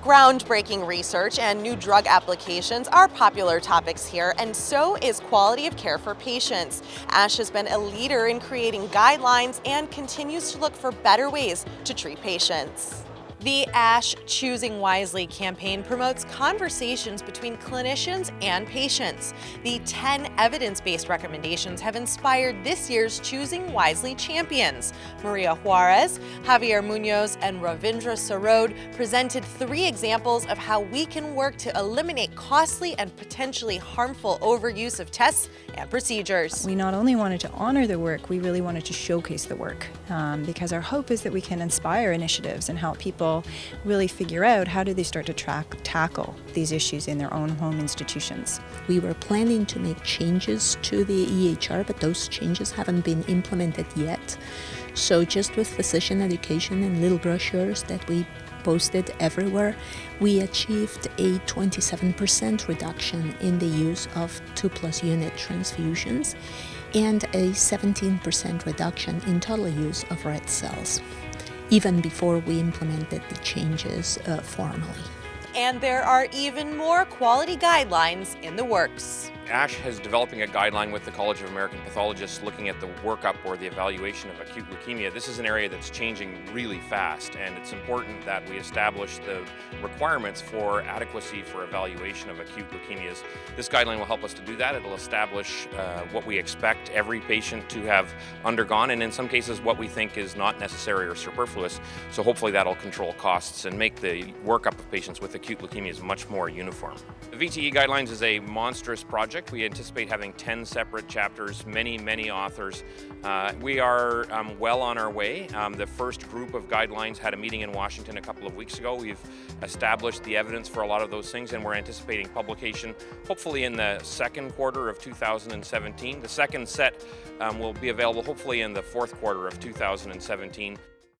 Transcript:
Groundbreaking research and new drug applications are popular topics here, and so is quality of care for patients. ASH has been a leader in creating guidelines and continues to look for better ways to treat patients. The ASH Choosing Wisely campaign promotes conversations between clinicians and patients. The 10 evidence-based recommendations have inspired this year's Choosing Wisely champions. Maria Juarez, Javier Munoz, and Ravindra Sarod presented 3 examples of how we can work to eliminate costly and potentially harmful overuse of tests and procedures. We not only wanted to honor the work, we really wanted to showcase the work because our hope is that we can inspire initiatives and help people really figure out how do they start to tackle these issues in their own home institutions. We were planning to make changes to the EHR, but those changes haven't been implemented yet. So just with physician education and little brochures that we posted everywhere, we achieved a 27% reduction in the use of 2+ unit transfusions and a 17% reduction in total use of red cells, even before we implemented the changes formally. And there are even more quality guidelines in the works. ASH is developing a guideline with the College of American Pathologists looking at the workup or the evaluation of acute leukemia. This is an area that's changing really fast, and it's important that we establish the requirements for adequacy for evaluation of acute leukemias. This guideline will help us to do that. It'll establish what we expect every patient to have undergone, and in some cases what we think is not necessary or superfluous. So hopefully that'll control costs and make the workup of patients with acute leukemias much more uniform. The VTE guidelines is a monstrous project. We anticipate having 10 separate chapters, many authors. We are well on our way. The first group of guidelines had a meeting in Washington a couple of weeks ago. We've established the evidence for a lot of those things, and we're anticipating publication hopefully in the second quarter of 2017. The second set will be available hopefully in the fourth quarter of 2017.